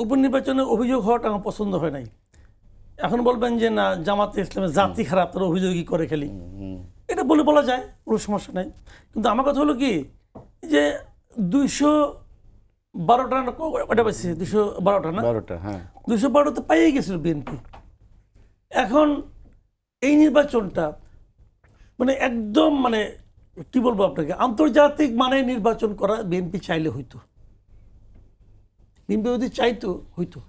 উপনির্বাচনে অভিযোগ হওয়াটা আমার পছন্দ হয় নাই। এখন বলবেন যে না জামাতে ইসলামের জাতি খারাপ, তারা অভিযোগই করে খেলি, এটা বলা যায়, কোনো সমস্যা নাই। কিন্তু আমার কথা হলো কি যে 212টা ওটা পাইছে, 212টা না, 212টা পাইয়ে গেছিল বিএনপি। এখন এই নির্বাচনটা মানে একদম মানে কি বলবো আপনাকে, আন্তর্জাতিক মানে নির্বাচন করা বিএনপি চাইলে হইতো, বিএনপি যদি চাইতো হইতো,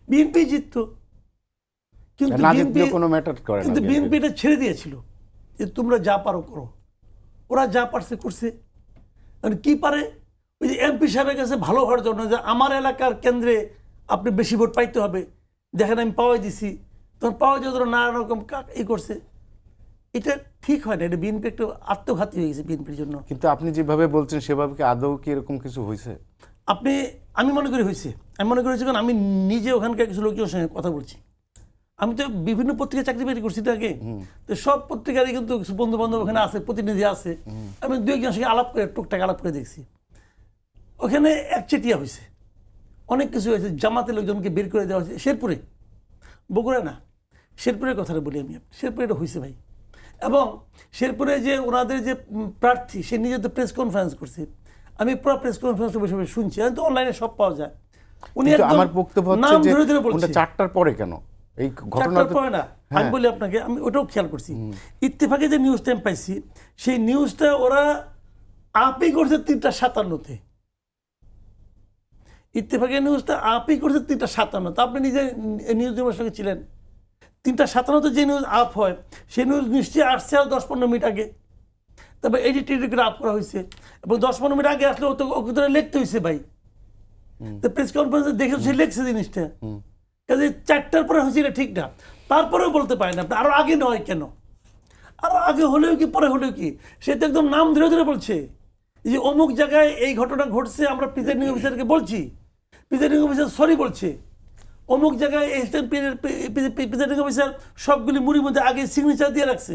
বিএনপি জিততো। কিন্তু বিএনপি এটা ছেড়ে দিয়েছিল যে তোমরা যা পারো করো, ওরা যা পারছে করছে। মানে কি পারে, ওই যে এমপি সাহেবের কাছে ভালো হওয়ার জন্য যে আমার এলাকার কেন্দ্রে আপনি বেশি ভোট পাইতে হবে, দেখেন আমি পাওয়াই দিছি, তখন পাওয়া যায় ধরো নানা রকম ই করছে। এটা ঠিক হয় না, এটা বিএনপি একটু আত্মঘাতী হয়ে গেছে বিএনপির জন্য। কিন্তু আপনি যেভাবে বলছেন সেভাবে কি আদৌ কি এরকম কিছু হয়েছে? আমি মনে করি হয়েছে, আমি মনে করেছি, কারণ আমি নিজে ওখানকার কিছু লোকজনের সঙ্গে কথা বলছি। আমি তো বিভিন্ন পত্রিকায় চাকরি বাকরি করছি তো আগে, তো সব পত্রিকারই কিন্তু কিছু বন্ধু বান্ধব ওখানে আছে, প্রতিনিধি আছে, আমি দু একজনের সঙ্গে আলাপ করে টুকটাক আলাপ করে দেখছি। ওখানে একচেটিয়া হয়েছে, অনেক কিছু হয়েছে, জামাতের লোকজনকে বের করে দেওয়া হয়েছে। শেরপুরে, বগুড়া না, শেরপুরের কথাটা বলি আমি, শেরপুরে এটা হয়েছে ভাই। এবং শেরপুরে যে ওনাদের যে প্রার্থী, সে নিজে তো প্রেস কনফারেন্স করছে, আমি পুরো প্রেস কনফারেন্সটা বসে বসে শুনছি, আমি তো অনলাইনে সব পাওয়া যায়। উনি আমার বক্তব্য হচ্ছে যে 4টার পরে কেন এই ঘটনার পরে না, আমি বলি আপনাকে, আমি ওটাও খেয়াল করছি। ইত্তেফাকে যে নিউজটা আমি পাইছি, সেই নিউজটা ওরা আপই করছে 3:57-তে। ইত্তেফাকের নিউজটা আপই করছে 3:57। আপনি নিজে নিউজ দেওয়ার সঙ্গে ছিলেন। 3:57-তে যে নিউজ আপ হয়, সেই নিউজ নিশ্চয়ই আসছে আর 10-15 মিনিট আগে, তবে এডিট করে আপ করা হয়েছে, এবং 10-15 মিনিট আগে আসলে ওকে ধরে লিখতে হয়েছে ভাই। তো প্রেস কনফারেন্সে দেখে সে লিখছে জিনিসটা, কাজে 4টার পরে হয়েছে, এটা ঠিক না। তারপরেও বলতে পারেন আপনি আরো আগে নয় কেন, আরো আগে হলেও কি পরে হলেও কি, সে তো একদম নাম ধরে ধরে বলছে যে অমুক জায়গায় এই ঘটনা ঘটছে, আমরা প্রিজাইডিং অফিসারকে বলছি, প্রিজাইডিং অফিসার সরি বলছে, অমুক জায়গায় প্রিজাইডিং অফিসার সবগুলি মুড়ির মধ্যে আগে সিগনেচার দিয়ে রাখছে।